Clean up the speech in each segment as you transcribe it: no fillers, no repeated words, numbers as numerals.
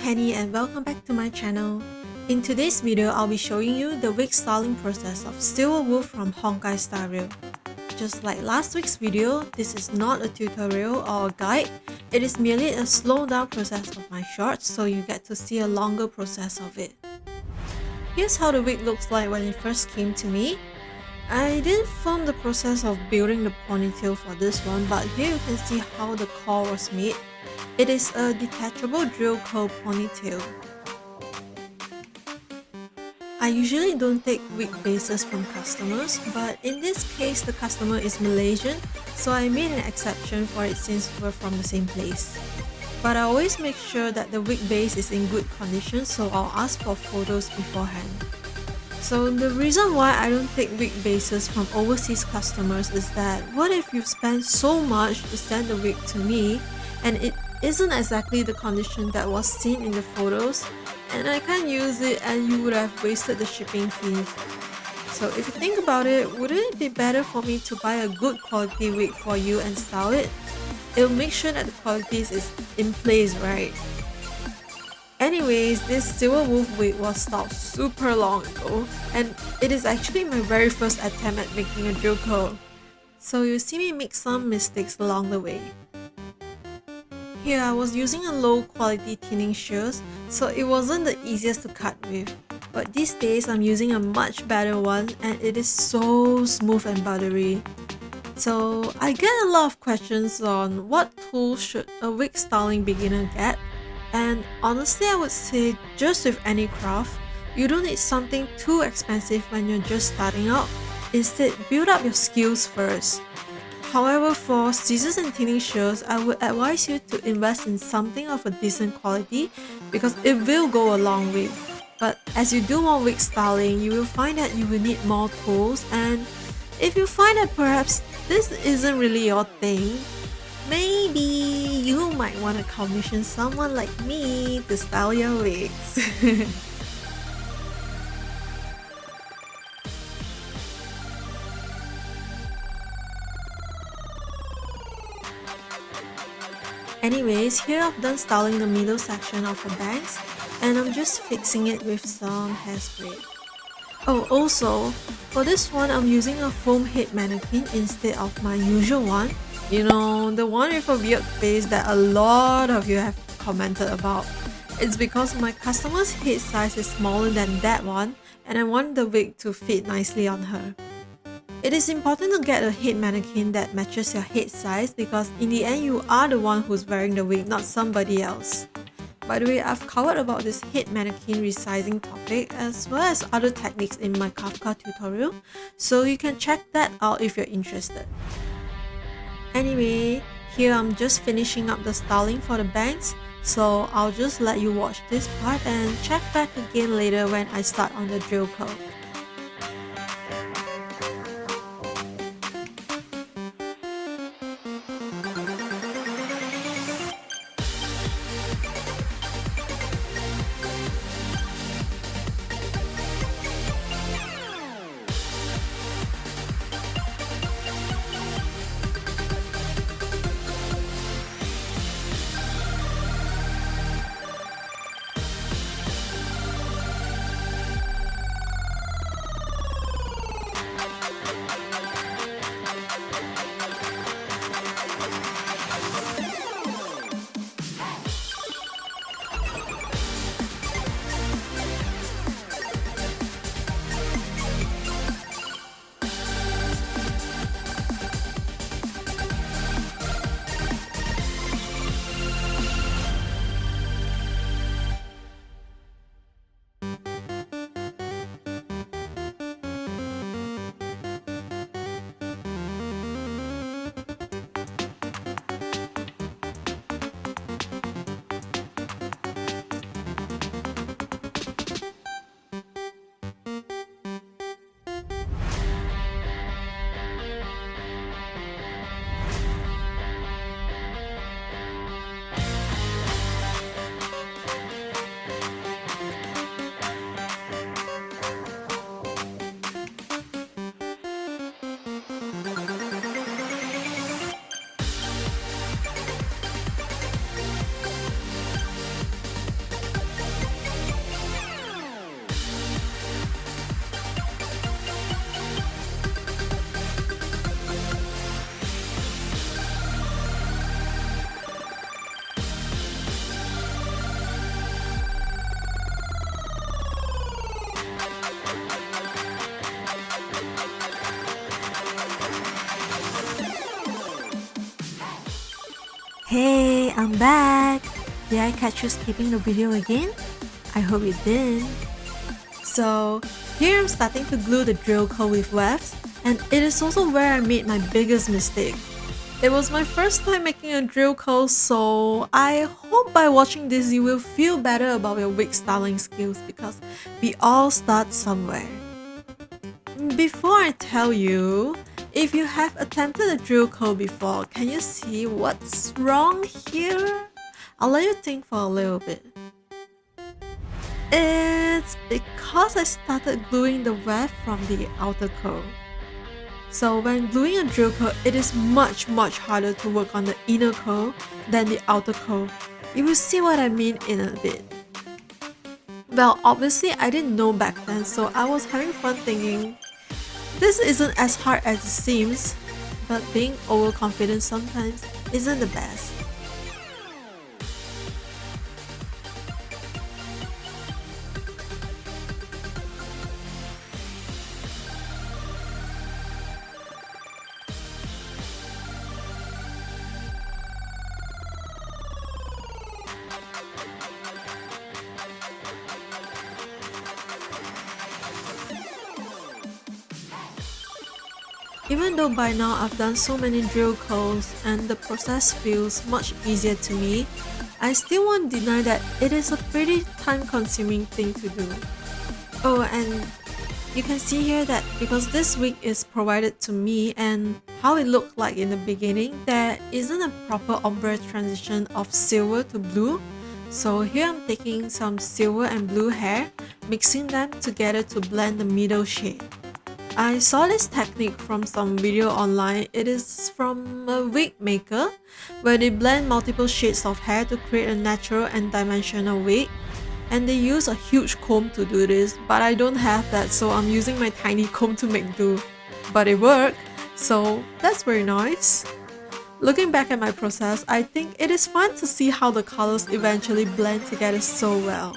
Kenny and welcome back to my channel. In today's video, I'll be showing you the wig styling process of Silver Wolf from Honkai Star Rail. Just like last week's video, this is not a tutorial or a guide, it is merely a slowed down process of my shorts so you get to see a longer process of it. Here's how the wig looks like when it first came to me. I didn't film the process of building the ponytail for this one, but here you can see how the core was made. It is a detachable drill curl ponytail. I usually don't take wig bases from customers, but in this case the customer is Malaysian, so I made an exception for it since we're from the same place. But I always make sure that the wig base is in good condition, so I'll ask for photos beforehand. So the reason why I don't take wig bases from overseas customers is that what if you spend so much to send the wig to me and it isn't exactly the condition that was seen in the photos, and I can't use it and you would have wasted the shipping fees. So if you think about it, wouldn't it be better for me to buy a good quality wig for you and style it? It'll make sure that the quality is in place, right? Anyways, this Silver Wolf wig was styled super long ago, and it is actually my very first attempt at making a drill curl. So you'll see me make some mistakes along the way. Here I was using a low quality thinning shears, so it wasn't the easiest to cut with. But these days I'm using a much better one and it is so smooth and buttery. So I get a lot of questions on what tools should a wig styling beginner get, and honestly I would say just with any craft, you don't need something too expensive when you're just starting out. Instead, build up your skills first. However, for scissors and thinning shears, I would advise you to invest in something of a decent quality because it will go a long way. But as you do more wig styling, you will find that you will need more tools, and if you find that perhaps this isn't really your thing, maybe you might want to commission someone like me to style your wigs. Anyways, here I've done styling the middle section of the bangs, and I'm just fixing it with some hairspray. Oh, also, for this one I'm using a foam head mannequin instead of my usual one. You know, the one with a weird face that a lot of you have commented about. It's because my customer's head size is smaller than that one, and I want the wig to fit nicely on her. It is important to get a head mannequin that matches your head size because in the end you are the one who's wearing the wig, not somebody else. By the way, I've covered about this head mannequin resizing topic as well as other techniques in my Kafka tutorial, so you can check that out if you're interested. Anyway, here I'm just finishing up the styling for the bangs, so I'll just let you watch this part and check back again later when I start on the drill curl. Hey, I'm back! Did I catch you skipping the video again? I hope you did. So, here I'm starting to glue the drill core with wefts, and it is also where I made my biggest mistake. It was my first time making a drill core, so I hope by watching this you will feel better about your wig styling skills because we all start somewhere. Before I tell you, if you have attempted a drill core before, can you see what's wrong here? I'll let you think for a little bit. It's because I started gluing the weft from the outer core. So when gluing a drill core, it is much harder to work on the inner core than the outer core. You will see what I mean in a bit. Well, obviously I didn't know back then, so I was having fun thinking, this isn't as hard as it seems, but being overconfident sometimes isn't the best. Even though by now I've done so many drill cores and the process feels much easier to me, I still won't deny that it is a pretty time-consuming thing to do. Oh, and you can see here that because this wig is provided to me and how it looked like in the beginning, there isn't a proper ombre transition of silver to blue. So here I'm taking some silver and blue hair, mixing them together to blend the middle shade. I saw this technique from some video online. It is from a wig maker where they blend multiple shades of hair to create a natural and dimensional wig. And they use a huge comb to do this, but I don't have that, so I'm using my tiny comb to make do. But it worked, so that's very nice. Looking back at my process, I think it is fun to see how the colors eventually blend together so well.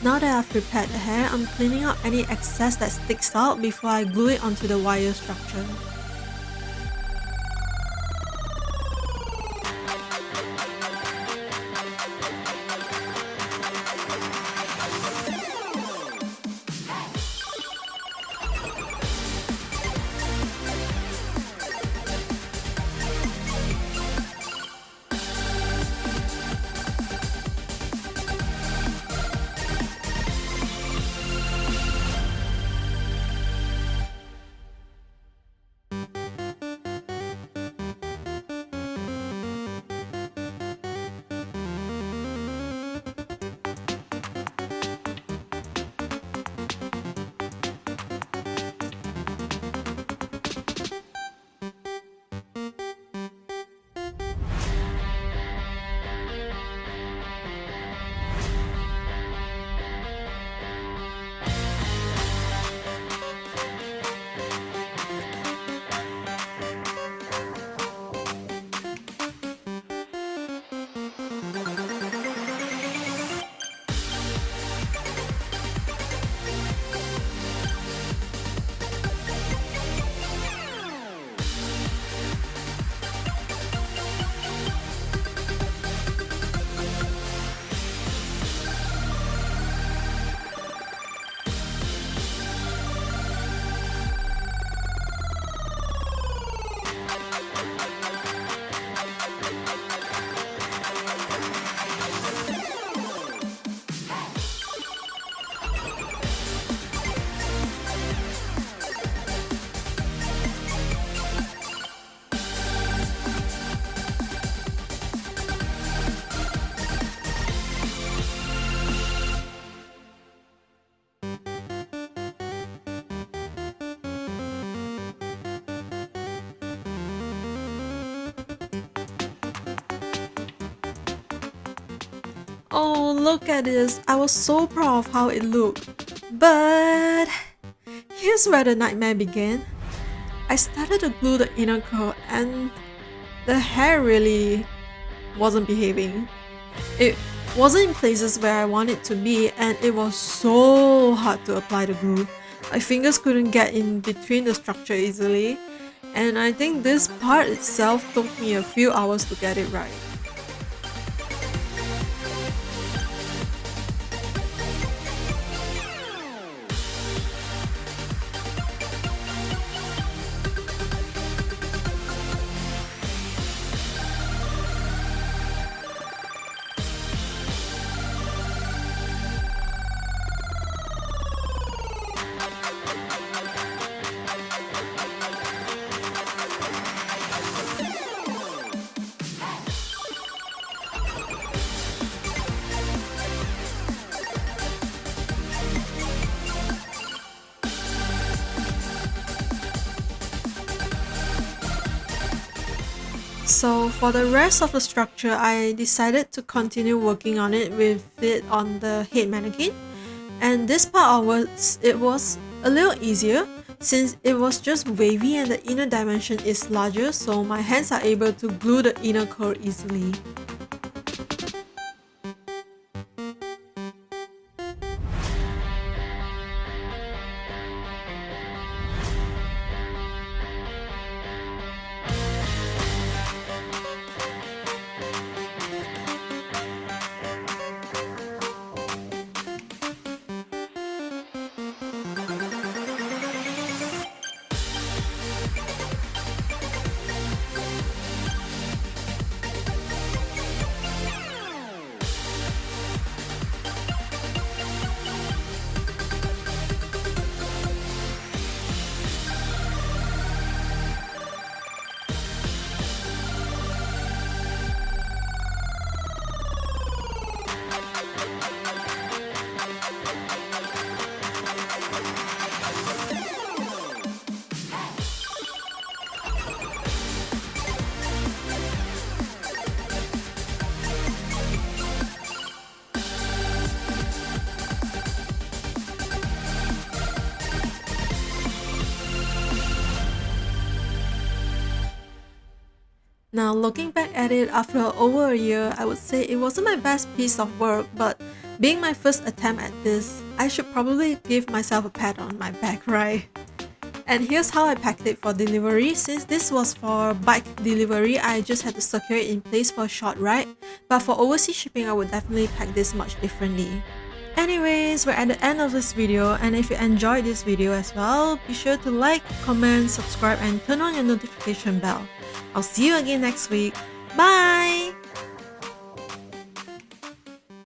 Now that I've prepared the hair, I'm cleaning out any excess that sticks out before I glue it onto the wire structure. Oh, look at this. I was so proud of how it looked. But here's where the nightmare began. I started to glue the inner core and the hair really wasn't behaving. It wasn't in places where I want it to be, and it was so hard to apply the glue. My fingers couldn't get in between the structure easily, and I think this part itself took me a few hours to get it right. So for the rest of the structure, I decided to continue working on it with it on the head mannequin. And this part onwards, it was a little easier since it was just wavy and the inner dimension is larger, so my hands are able to glue the inner core easily. Now looking back at it after over a year, I would say it wasn't my best piece of work, but being my first attempt at this, I should probably give myself a pat on my back, right? And here's how I packed it for delivery. Since this was for bike delivery, I just had to secure it in place for a short ride, but for overseas shipping, I would definitely pack this much differently. Anyways, we're at the end of this video, and if you enjoyed this video as well, be sure to like, comment, subscribe, and turn on your notification bell. I'll see you again next week. Bye!